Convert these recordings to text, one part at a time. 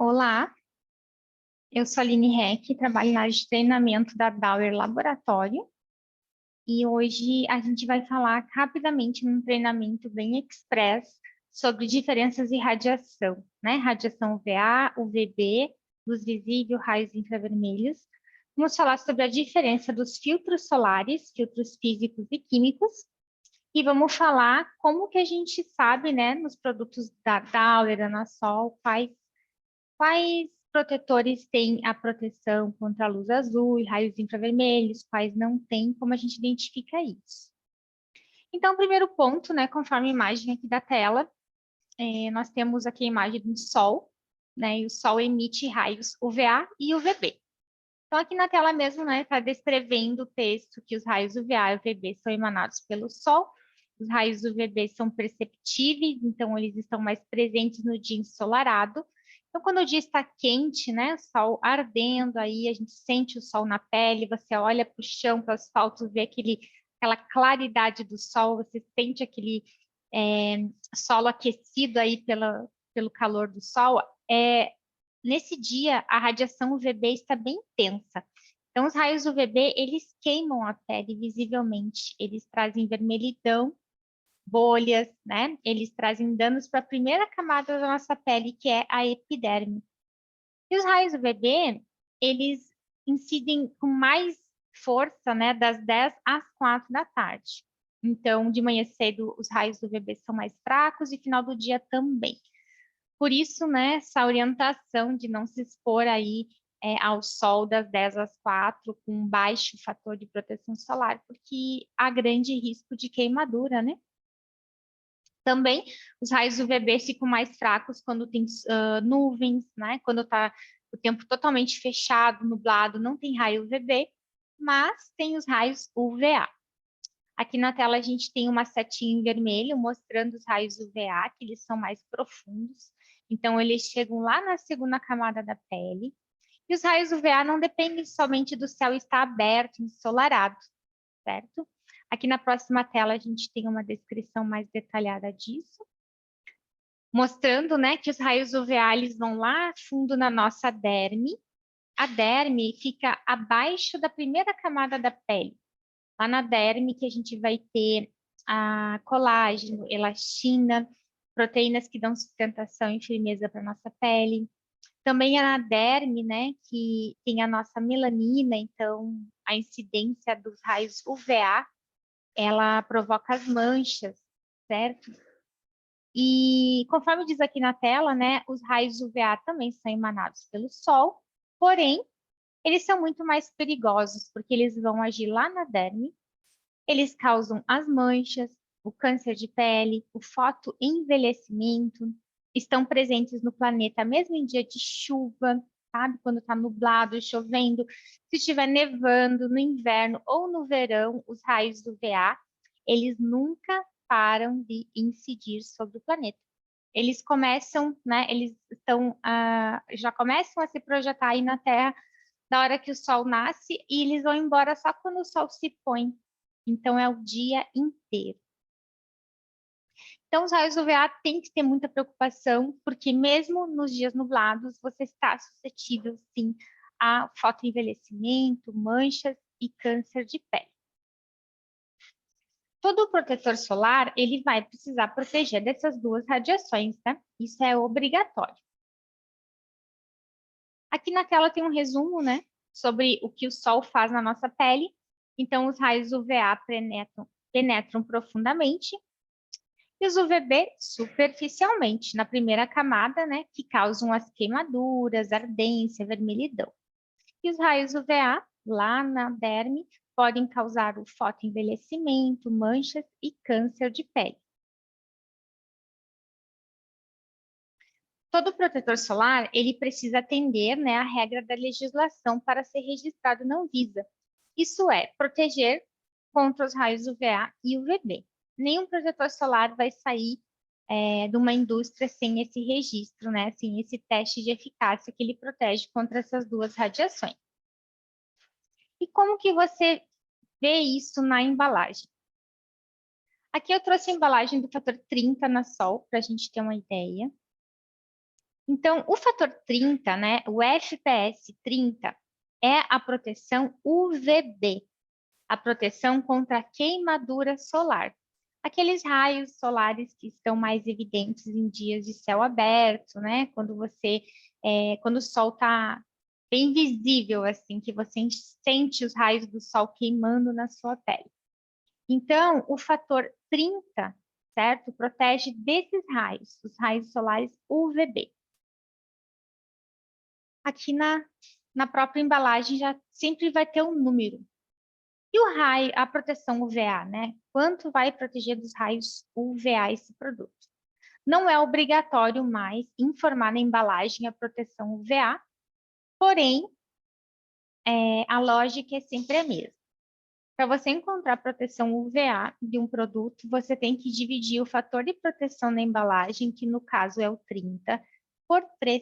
Olá, eu sou a Aline Heck, trabalho na área de treinamento da Bauer Laboratório e hoje a gente vai falar rapidamente num treinamento bem express sobre diferenças de radiação, né? Radiação UVA, UVB, luz visível, raios infravermelhos. Vamos falar sobre a diferença dos filtros solares, filtros físicos e químicos, e vamos falar como que a gente sabe, né, nos produtos da Bauer, da Anasol, quais protetores têm a proteção contra a luz azul e raios infravermelhos, quais não têm, como a gente identifica isso? Então, o primeiro ponto, né, conforme a imagem aqui da tela, nós temos aqui a imagem do Sol, né, e o Sol emite raios UVA e UVB. Então, aqui na tela mesmo, né, está descrevendo o texto que os raios UVA e UVB são emanados pelo Sol. Os raios UVB são perceptíveis, então eles estão mais presentes no dia ensolarado. Então, quando o dia está quente, né, o sol ardendo, aí a gente sente o sol na pele, você olha para o chão, para o asfalto, vê aquela claridade do sol, você sente aquele solo aquecido aí pelo calor do sol. Nesse dia, a radiação UVB está bem intensa. Então, os raios UVB, eles queimam a pele visivelmente, eles trazem vermelhidão, bolhas, né? Eles trazem danos para a primeira camada da nossa pele, que é a epiderme. E os raios UVB, eles incidem com mais força, né, das 10 às 4 da tarde. Então, de manhã cedo, os raios UVB são mais fracos e final do dia também. Por isso, né, essa orientação de não se expor aí ao sol das 10 às 4 com baixo fator de proteção solar, porque há grande risco de queimadura, né? Também os raios UVB ficam mais fracos quando tem nuvens, né? Quando está o tempo totalmente fechado, nublado, não tem raio UVB, mas tem os raios UVA. Aqui na tela a gente tem uma setinha em vermelho mostrando os raios UVA, que eles são mais profundos. Então, eles chegam lá na segunda camada da pele. E os raios UVA não dependem somente do céu estar aberto, ensolarado, certo? Aqui na próxima tela a gente tem uma descrição mais detalhada disso, mostrando, né, que os raios UVA eles vão lá fundo na nossa derme. A derme fica abaixo da primeira camada da pele. Lá na derme que a gente vai ter a colágeno, elastina, proteínas que dão sustentação e firmeza para nossa pele. Também é na derme, né, que tem a nossa melanina, então a incidência dos raios UVA ela provoca as manchas, certo? E conforme diz aqui na tela, né, os raios UVA também são emanados pelo sol, porém, eles são muito mais perigosos, porque eles vão agir lá na derme, eles causam as manchas, o câncer de pele, o fotoenvelhecimento, estão presentes no planeta mesmo em dia de chuva, sabe? Quando está nublado, chovendo, se estiver nevando no inverno ou no verão, os raios UVA, eles nunca param de incidir sobre o planeta. Eles começam, né? Eles estão, já começam a se projetar aí na Terra da hora que o Sol nasce e eles vão embora só quando o Sol se põe. Então, é o dia inteiro. Então, os raios UVA tem que ter muita preocupação, porque mesmo nos dias nublados, você está suscetível, sim, a fotoenvelhecimento, manchas e câncer de pele. Todo protetor solar, ele vai precisar proteger dessas duas radiações, né? Isso é obrigatório. Aqui na tela tem um resumo, né, sobre o que o Sol faz na nossa pele. Então, os raios UVA penetram profundamente e os UVB superficialmente, na primeira camada, né, que causam as queimaduras, ardência, vermelhidão. E os raios UVA, lá na derme, podem causar o fotoenvelhecimento, manchas e câncer de pele. Todo protetor solar, ele precisa atender, né, a regra da legislação para ser registrado na Anvisa. Isso é, proteger contra os raios UVA e UVB. Nenhum protetor solar vai sair de uma indústria sem esse registro, né, sem esse teste de eficácia que ele protege contra essas duas radiações. E como que você vê isso na embalagem? Aqui eu trouxe a embalagem do fator 30 na Sol, para a gente ter uma ideia. Então, o fator 30, né, o FPS 30, é a proteção UVB, a proteção contra a queimadura solar. Aqueles raios solares que estão mais evidentes em dias de céu aberto, né? Quando o sol está bem visível, assim, que você sente os raios do sol queimando na sua pele. Então, o fator 30, certo? Protege desses raios, os raios solares UVB. Aqui na própria embalagem já sempre vai ter um número. E o raio, a proteção UVA, né? Quanto vai proteger dos raios UVA esse produto? Não é obrigatório mais informar na embalagem a proteção UVA, porém, a lógica é sempre a mesma. Para você encontrar a proteção UVA de um produto, você tem que dividir o fator de proteção na embalagem, que no caso é o 30, por 3.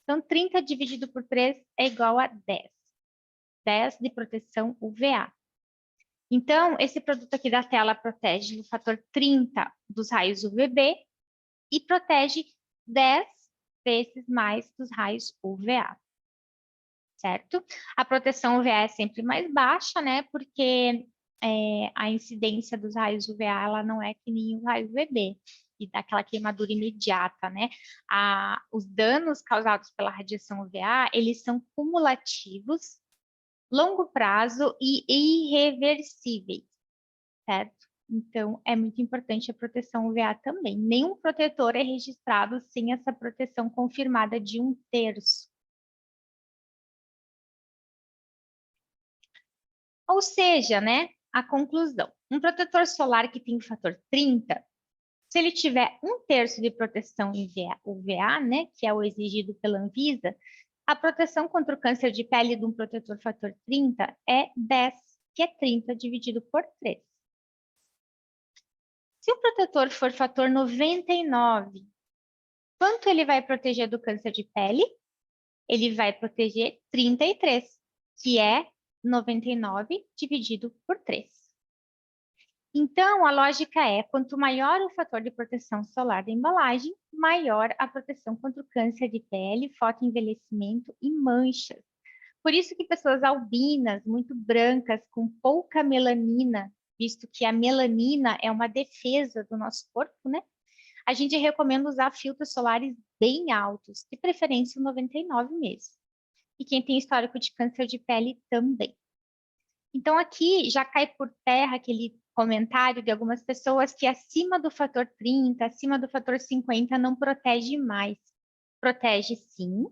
Então, 30 dividido por 3 é igual a 10. 10 de proteção UVA. Então, esse produto aqui da tela protege o fator 30 dos raios UVB e protege 10 vezes mais dos raios UVA, certo? A proteção UVA é sempre mais baixa, né? Porque a incidência dos raios UVA, ela não é que nem o raio UVB, e daquela queimadura imediata, né? Os danos causados pela radiação UVA, eles são cumulativos, longo prazo e irreversíveis, certo? Então, é muito importante a proteção UVA também. Nenhum protetor é registrado sem essa proteção confirmada de 1/3. Ou seja, né, a conclusão. Um protetor solar que tem o fator 30, se ele tiver 1/3 de proteção UVA, né, que é o exigido pela Anvisa, a proteção contra o câncer de pele de um protetor fator 30 é 10, que é 30 dividido por 3. Se o protetor for fator 99, quanto ele vai proteger do câncer de pele? Ele vai proteger 33, que é 99 dividido por 3. Então, a lógica é, quanto maior o fator de proteção solar da embalagem, maior a proteção contra o câncer de pele, fotoenvelhecimento e manchas. Por isso que pessoas albinas, muito brancas, com pouca melanina, visto que a melanina é uma defesa do nosso corpo, né? A gente recomenda usar filtros solares bem altos, de preferência o 99 mesmo. E quem tem histórico de câncer de pele também. Então, aqui já cai por terra aquele comentário de algumas pessoas que acima do fator 30, acima do fator 50, não protege mais. Protege sim.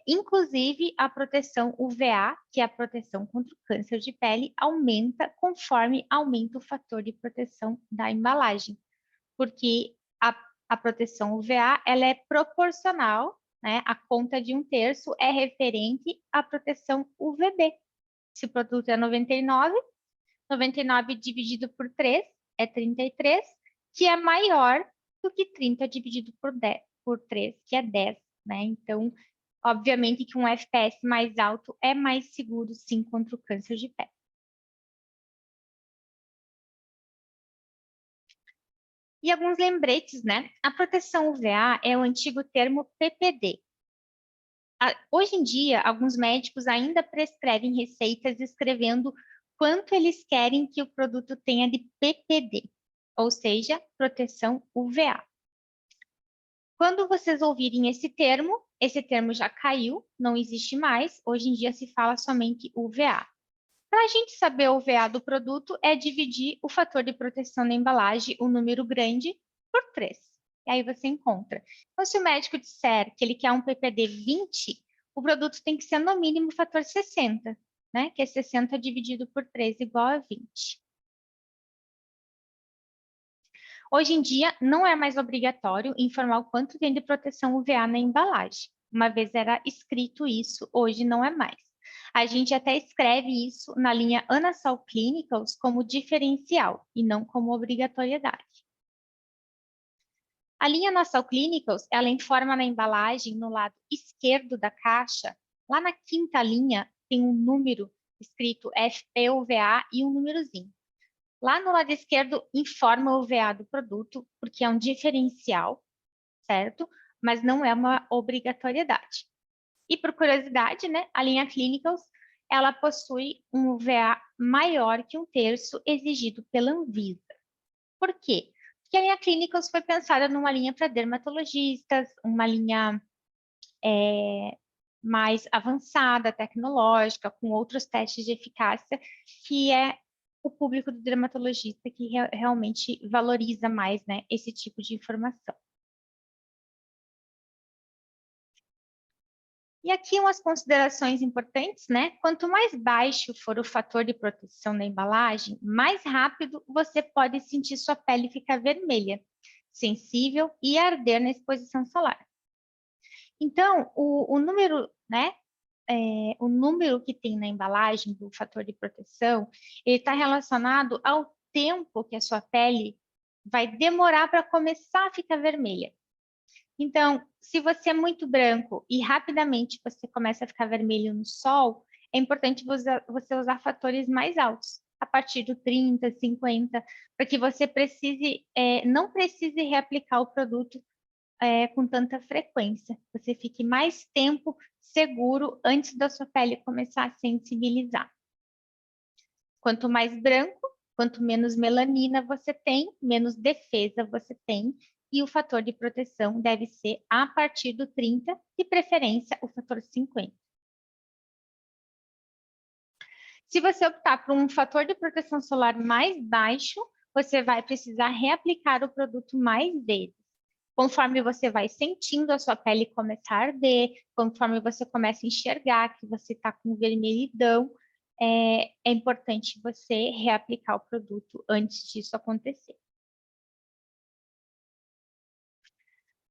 Inclusive, a proteção UVA, que é a proteção contra o câncer de pele, aumenta conforme aumenta o fator de proteção da embalagem. Porque a proteção UVA, ela é proporcional, né? A conta de 1/3 é referente à proteção UVB. Se o produto é 99, 99 dividido por 3 é 33, que é maior do que 30 dividido por 3, que é 10, né? Então, obviamente que um FPS mais alto é mais seguro, sim, contra o câncer de pele. E alguns lembretes, né? A proteção UVA é o antigo termo PPD. Hoje em dia, alguns médicos ainda prescrevem receitas escrevendo quanto eles querem que o produto tenha de PPD, ou seja, proteção UVA. Quando vocês ouvirem esse termo já caiu, não existe mais, hoje em dia se fala somente UVA. Para a gente saber o UVA do produto, é dividir o fator de proteção na embalagem, o número grande, por 3. E aí você encontra. Então, se o médico disser que ele quer um PPD 20, o produto tem que ser no mínimo o fator 60, né? Que é 60 dividido por 3 igual a 20. Hoje em dia, não é mais obrigatório informar o quanto tem de proteção UVA na embalagem. Uma vez era escrito isso, hoje não é mais. A gente até escreve isso na linha Anasol Clinicals como diferencial e não como obrigatoriedade. A linha Anasol Clinicals, ela informa na embalagem, no lado esquerdo da caixa, lá na quinta linha, tem um número escrito FPUVA e um númerozinho. Lá no lado esquerdo, informa o UVA do produto, porque é um diferencial, certo? mas não é uma obrigatoriedade. E por curiosidade, né, a linha Clinicals, ela possui um UVA maior que 1/3 exigido pela Anvisa. Por quê? Porque a linha Clinicals foi pensada numa linha para dermatologistas, uma linha mais avançada, tecnológica, com outros testes de eficácia, que é o público do dermatologista que realmente valoriza mais, né, esse tipo de informação. E aqui umas considerações importantes, né? Quanto mais baixo for o fator de proteção da embalagem, mais rápido você pode sentir sua pele ficar vermelha, sensível e arder na exposição solar. Então, o número, né? O número que tem na embalagem do fator de proteção, ele está relacionado ao tempo que a sua pele vai demorar para começar a ficar vermelha. Então, se você é muito branco e rapidamente você começa a ficar vermelho no sol, é importante você usar fatores mais altos, a partir do 30, 50, para que você não precise reaplicar o produto com tanta frequência. Você fique mais tempo seguro antes da sua pele começar a sensibilizar. Quanto mais branco, quanto menos melanina você tem, menos defesa você tem, e o fator de proteção deve ser a partir do 30, de preferência o fator 50. Se você optar por um fator de proteção solar mais baixo, você vai precisar reaplicar o produto mais vezes. Conforme você vai sentindo a sua pele começar a arder, conforme você começa a enxergar que você está com vermelhidão, é importante você reaplicar o produto antes disso acontecer.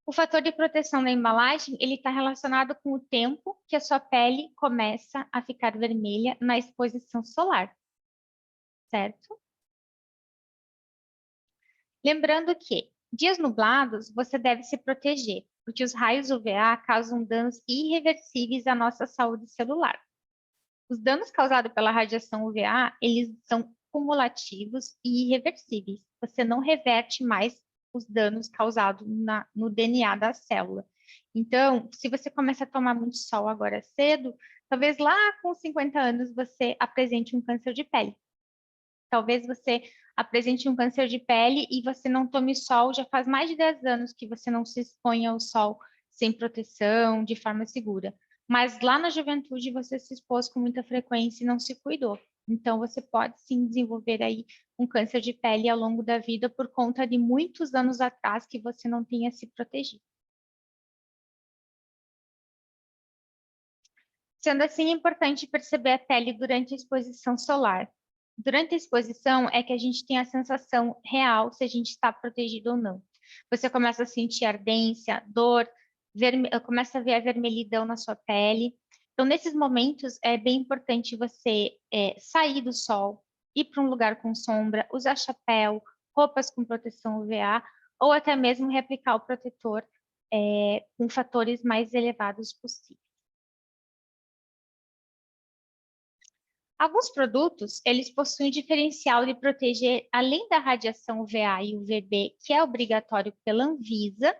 O fator de proteção da embalagem, ele está relacionado com o tempo que a sua pele começa a ficar vermelha na exposição solar, certo? Lembrando que, dias nublados, você deve se proteger, porque os raios UVA causam danos irreversíveis à nossa saúde celular. Os danos causados pela radiação UVA, eles são cumulativos e irreversíveis. Você não reverte mais os danos causados no DNA da célula. Então, se você começa a tomar muito sol agora cedo, talvez lá com 50 anos você apresente um câncer de pele. Talvez você apresente um câncer de pele e você não tome sol, já faz mais de 10 anos que você não se expõe ao sol sem proteção, de forma segura. Mas lá na juventude você se expôs com muita frequência e não se cuidou. Então você pode sim desenvolver aí um câncer de pele ao longo da vida por conta de muitos anos atrás que você não tenha se protegido. Sendo assim, é importante perceber a pele durante a exposição solar. Durante a exposição é que a gente tem a sensação real se a gente está protegido ou não. Você começa a sentir ardência, dor, começa a ver a vermelhidão na sua pele. Então, nesses momentos, é bem importante você sair do sol, ir para um lugar com sombra, usar chapéu, roupas com proteção UVA, ou até mesmo reaplicar o protetor com fatores mais elevados possível. Alguns produtos, eles possuem diferencial de proteger, além da radiação UVA e UVB, que é obrigatório pela Anvisa,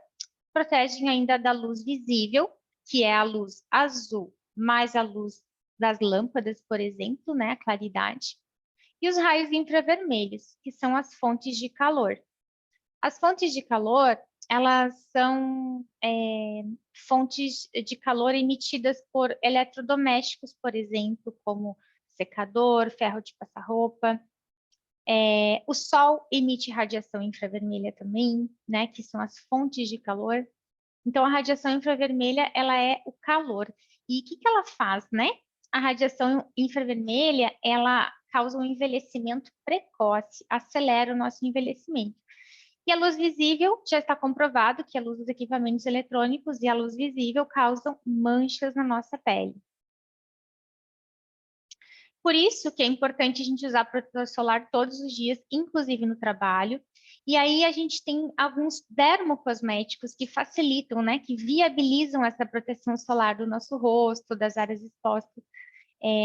protegem ainda da luz visível, que é a luz azul, mais a luz das lâmpadas, por exemplo, né, a claridade, e os raios infravermelhos, que são as fontes de calor. As fontes de calor, elas são fontes de calor emitidas por eletrodomésticos, por exemplo, como secador, ferro de passar roupa. O sol emite radiação infravermelha também, né, que são as fontes de calor. Então, a radiação infravermelha, ela é o calor. E o que que ela faz, né? A radiação infravermelha, ela causa um envelhecimento precoce, acelera o nosso envelhecimento. E a luz visível, já está comprovado que a luz dos equipamentos eletrônicos e a luz visível causam manchas na nossa pele. Por isso que é importante a gente usar protetor solar todos os dias, inclusive no trabalho. E aí a gente tem alguns dermocosméticos que facilitam, né, que viabilizam essa proteção solar do nosso rosto, das áreas expostas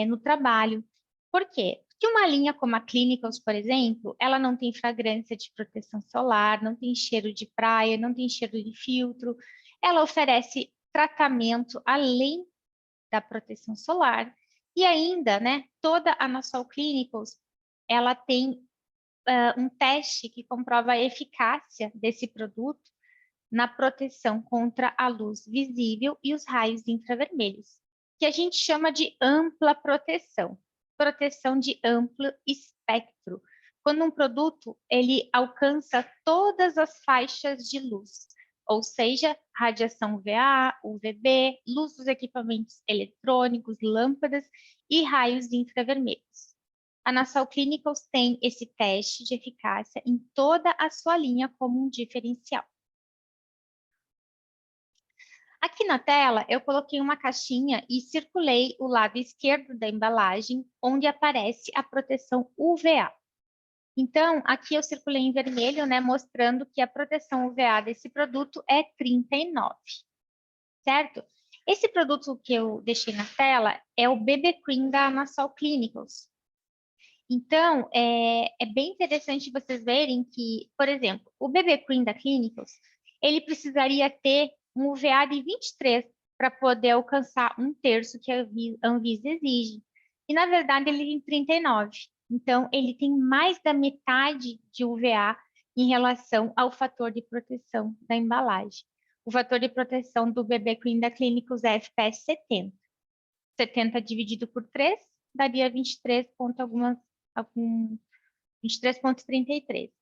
no trabalho. Por quê? Porque uma linha como a Clinicals, por exemplo, ela não tem fragrância de proteção solar, não tem cheiro de praia, não tem cheiro de filtro. ela oferece tratamento além da proteção solar e ainda, né, toda a Nasol Clinicals, ela tem um teste que comprova a eficácia desse produto na proteção contra a luz visível e os raios infravermelhos, que a gente chama de ampla proteção, proteção de amplo espectro, quando um produto ele alcança todas as faixas de luz, ou seja, radiação UVA, UVB, luz dos equipamentos eletrônicos, lâmpadas e raios infravermelhos. A Nasol Clinicals tem esse teste de eficácia em toda a sua linha como um diferencial. Aqui na tela, eu coloquei uma caixinha e circulei o lado esquerdo da embalagem, onde aparece a proteção UVA. Então, aqui eu circulei em vermelho, né, mostrando que a proteção UVA desse produto é 39, certo? Esse produto que eu deixei na tela é o BB Cream da Nasol Clinicals. Então, é bem interessante vocês verem que, por exemplo, o BB Cream da Clinicals, ele precisaria ter um UVA de 23 para poder alcançar 1/3 que a Anvisa exige. E, na verdade, ele tem 39. Então, ele tem mais da metade de UVA em relação ao fator de proteção da embalagem. O fator de proteção do BB Cream da Clinicals é FPS 70. 70 dividido por 3 daria 23 ponto algumas 23,33.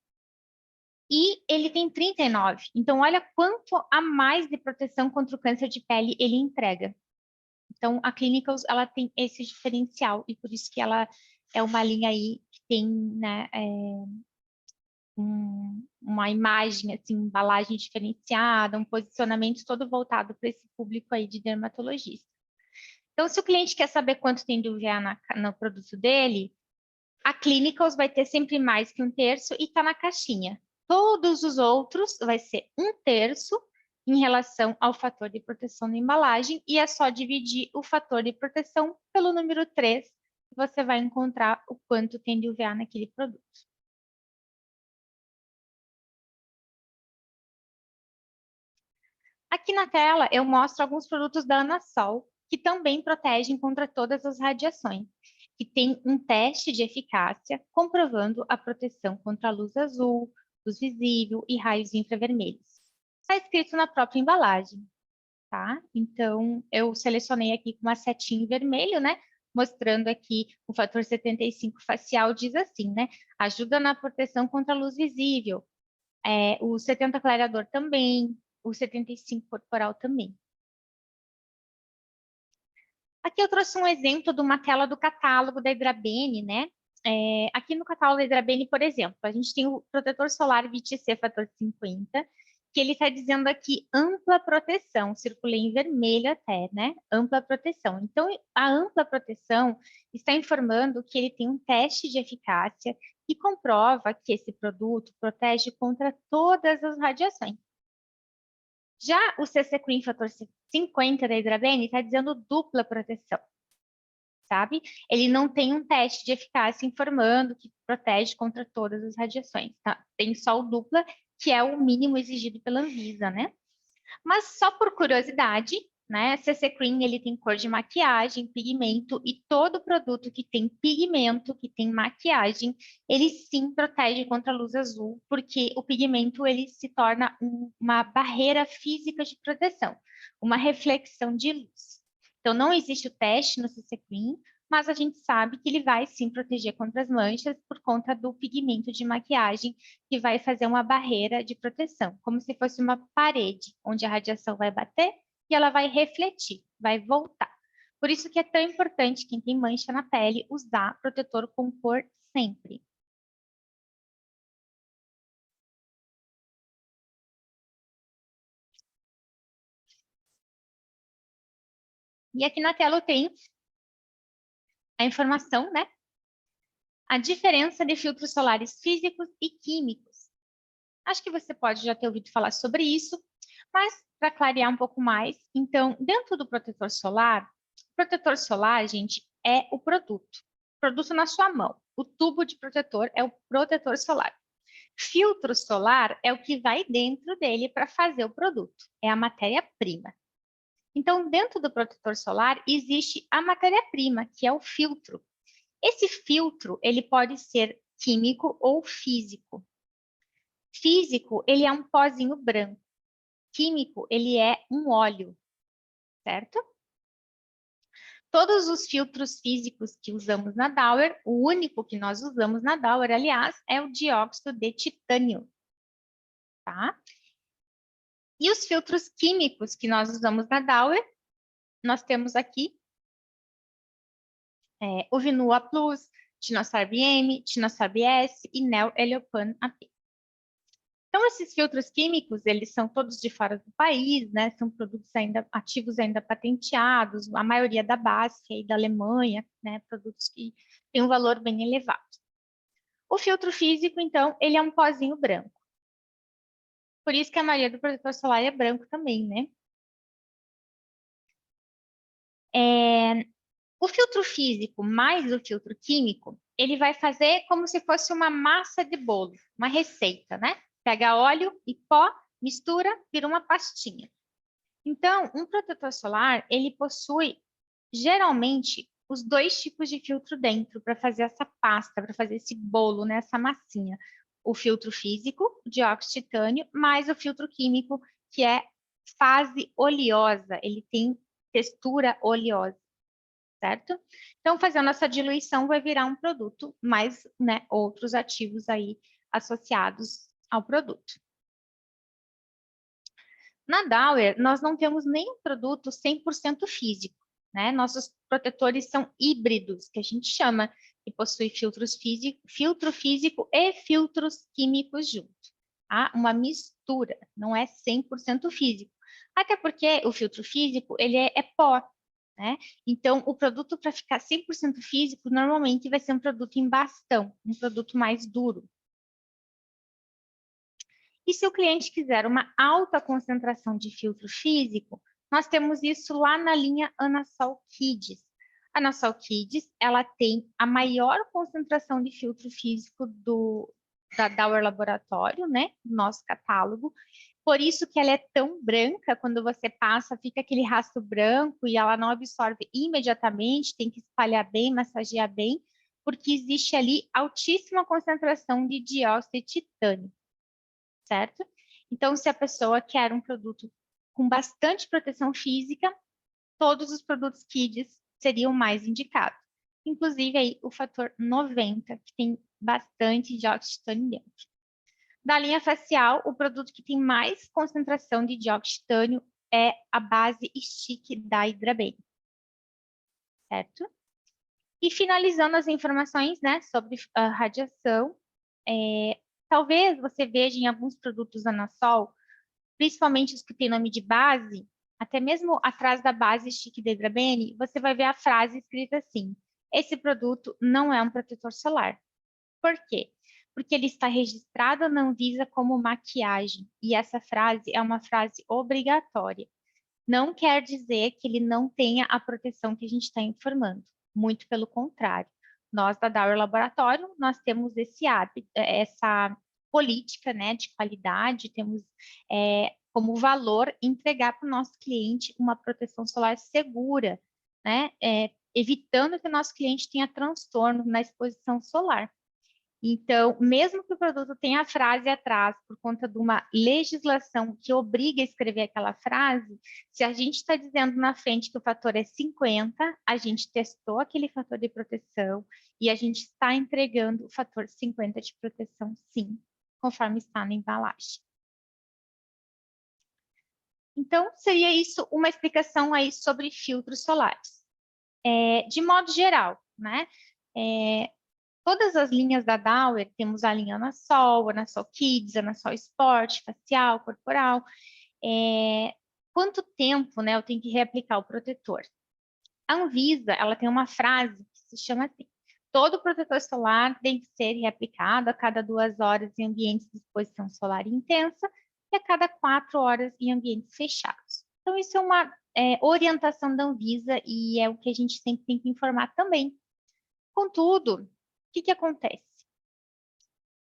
E ele tem 39. Então, olha quanto a mais de proteção contra o câncer de pele ele entrega. Então, a Clinicals, ela tem esse diferencial, e por isso que ela é uma linha aí que tem, né, uma imagem, assim, embalagem diferenciada, um posicionamento todo voltado para esse público aí de dermatologista. Então, se o cliente quer saber quanto tem de UVA no produto dele, a Clinicals vai ter sempre mais que 1/3 e está na caixinha. Todos os outros vai ser 1/3 em relação ao fator de proteção da embalagem e é só dividir o fator de proteção pelo número 3 e você vai encontrar o quanto tem de UVA naquele produto. Aqui na tela eu mostro alguns produtos da Anasol que também protegem contra todas as radiações, que tem um teste de eficácia comprovando a proteção contra a luz azul, luz visível e raios infravermelhos. Está escrito na própria embalagem, tá? Então, eu selecionei aqui com uma setinha em vermelho, né? Mostrando aqui o fator 75 facial, diz assim, né? Ajuda na proteção contra a luz visível. O 70 clareador também, o 75 corporal também. Aqui eu trouxe um exemplo de uma tela do catálogo da Hidrabene, né? Aqui no catálogo da Hidrabene, por exemplo, a gente tem o protetor solar VTC fator 50, que ele está dizendo aqui ampla proteção, circulei em vermelho até, né? Ampla proteção. Então, a ampla proteção está informando que ele tem um teste de eficácia que comprova que esse produto protege contra todas as radiações. Já o CC Cream fator 50 da Hidrabene está dizendo dupla proteção, sabe? Ele não tem um teste de eficácia informando que protege contra todas as radiações, tá? Tem só o dupla, que é o mínimo exigido pela Anvisa, né? Mas só por curiosidade, né? CC Cream, ele tem cor de maquiagem, pigmento, e todo produto que tem pigmento, que tem maquiagem, ele sim protege contra a luz azul, porque o pigmento, ele se torna uma barreira física de proteção, uma reflexão de luz. Então, não existe o teste no CC Cream, mas a gente sabe que ele vai sim proteger contra as manchas por conta do pigmento de maquiagem, que vai fazer uma barreira de proteção, como se fosse uma parede, onde a radiação vai bater e ela vai refletir, vai voltar. Por isso que é tão importante quem tem mancha na pele usar protetor com cor sempre. E aqui na tela eu tenho a informação, né? A diferença de filtros solares físicos e químicos. Acho que você pode já ter ouvido falar sobre isso, mas para clarear um pouco mais, então, dentro do protetor solar, o protetor solar, gente, é o produto na sua mão. O tubo de protetor é o protetor solar. Filtro solar é o que vai dentro dele para fazer o produto, é a matéria-prima. Então, dentro do protetor solar, existe a matéria-prima, que é o filtro. Esse filtro, ele pode ser químico ou físico. Físico, ele é um pozinho branco. Químico, ele é um óleo, certo? Todos os filtros físicos que usamos na Dauer, o único que nós usamos na Dauer, aliás, é o dióxido de titânio, tá? E os filtros químicos que nós usamos na Dauer, nós temos aqui o Vinua Plus, Tinosorb M, Tinosorb S e Neo Heliopan AP. Então, esses filtros químicos, eles são todos de fora do país, né? São produtos ainda ativos, ainda patenteados, a maioria da BASF e da Alemanha, né? Produtos que têm um valor bem elevado. O filtro físico, então, ele é um pozinho branco. Por isso que a maioria do protetor solar é branco também, né? O filtro físico mais o filtro químico, ele vai fazer como se fosse uma massa de bolo, uma receita, né? Pega óleo e pó, mistura, vira uma pastinha. Então, um protetor solar, ele possui, geralmente, os dois tipos de filtro dentro para fazer essa pasta, para fazer esse bolo, né, essa massinha. O filtro físico, o dióxido de titânio, mais o filtro químico, que é fase oleosa, ele tem textura oleosa, certo? Então, fazendo essa diluição, vai virar um produto, mais, né, outros ativos aí associados ao produto. Na Dauer, nós não temos nenhum produto 100% físico, né? Nossos protetores são híbridos, que a gente chama, que possui filtro físico e filtros químicos juntos. Tá? Uma mistura, não é 100% físico. Até porque o filtro físico, ele é pó, né? Então, o produto para ficar 100% físico, normalmente vai ser um produto em bastão, um produto mais duro. E se o cliente quiser uma alta concentração de filtro físico, nós temos isso lá na linha Anasol Kids. A Anasol Kids, ela tem a maior concentração de filtro físico da Dauer Laboratório, né? Do nosso catálogo. Por isso que ela é tão branca, quando você passa, fica aquele rastro branco e ela não absorve imediatamente, tem que espalhar bem, massagear bem, porque existe ali altíssima concentração de dióxido de titânio, certo? Então, se a pessoa quer um produto com bastante proteção física, todos os produtos Kids seriam mais indicados. Inclusive aí o fator 90, que tem bastante dióxido de titânio dentro. Da linha facial, o produto que tem mais concentração de dióxido de titânio é a base Stick da Hydrabane, certo? E finalizando as informações, né, sobre a radiação, talvez você veja em alguns produtos Anasol, principalmente os que têm nome de base, até mesmo atrás da base Stick da Hydrabane, você vai ver a frase escrita assim: esse produto não é um protetor solar. Por quê? Porque ele está registrado na Anvisa como maquiagem, e essa frase é uma frase obrigatória. Não quer dizer que ele não tenha a proteção que a gente está informando, muito pelo contrário. Nós, da Dauer Laboratório, nós temos esse hábito, essa política, né, de qualidade, temos como valor entregar para o nosso cliente uma proteção solar segura, né, evitando que o nosso cliente tenha transtorno na exposição solar. Então, mesmo que o produto tenha a frase atrás, por conta de uma legislação que obriga a escrever aquela frase, se a gente está dizendo na frente que o fator é 50, a gente testou aquele fator de proteção e a gente está entregando o fator 50 de proteção, sim, conforme está na embalagem. Então, seria isso uma explicação aí sobre filtros solares. De modo geral, né? Todas as linhas da Dauer, temos a linha Anasol, Anasol Kids, Anasol Sport, facial, corporal. Quanto tempo, né, eu tenho que reaplicar o protetor? A Anvisa, ela tem uma frase que se chama assim: todo protetor solar tem que ser reaplicado a cada 2 horas em ambientes de exposição solar intensa e a cada 4 horas em ambientes fechados. Então, isso é uma orientação da Anvisa e é o que a gente sempre tem que informar também. Contudo, o que acontece?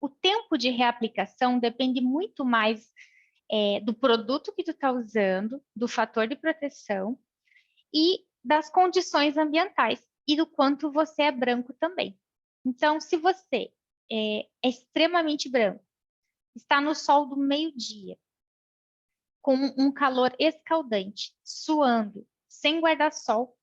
O tempo de reaplicação depende muito mais do produto que tu está usando, do fator de proteção e das condições ambientais e do quanto você é branco também. Então, se você é extremamente branco, está no sol do meio-dia, com um calor escaldante, suando, sem guarda-sol,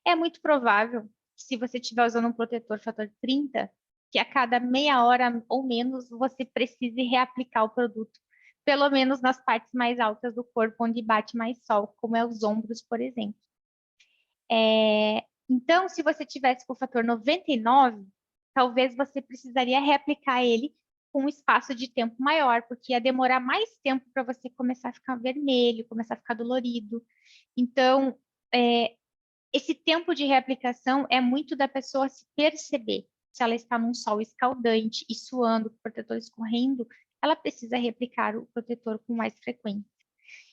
é muito provável, se você estiver usando um protetor fator 30, que a cada meia hora ou menos você precise reaplicar o produto, pelo menos nas partes mais altas do corpo, onde bate mais sol, como é os ombros, por exemplo. Então, se você tivesse com o fator 99, talvez você precisaria reaplicar ele com um espaço de tempo maior, porque ia demorar mais tempo para você começar a ficar vermelho, começar a ficar dolorido. Então, esse tempo de reaplicação é muito da pessoa se perceber. Se ela está num sol escaldante e suando, com o protetor escorrendo, ela precisa reaplicar o protetor com mais frequência.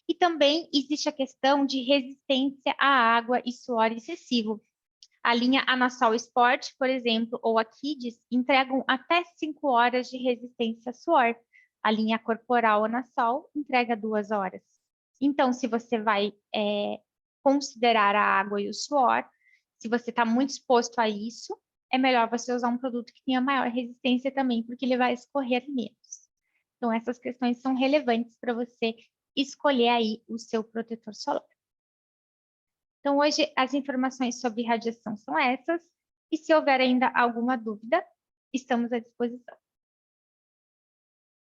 E também existe a questão de resistência à água e suor excessivo. A linha Anasol Sport, por exemplo, ou a Kids, entregam até 5 horas de resistência a suor. A linha Corporal Anasol entrega 2 horas. Então, se você vai considerar a água e o suor, se você está muito exposto a isso, é melhor você usar um produto que tenha maior resistência também, porque ele vai escorrer menos. Então, essas questões são relevantes para você escolher aí o seu protetor solar. Então, hoje as informações sobre radiação são essas, e se houver ainda alguma dúvida, estamos à disposição.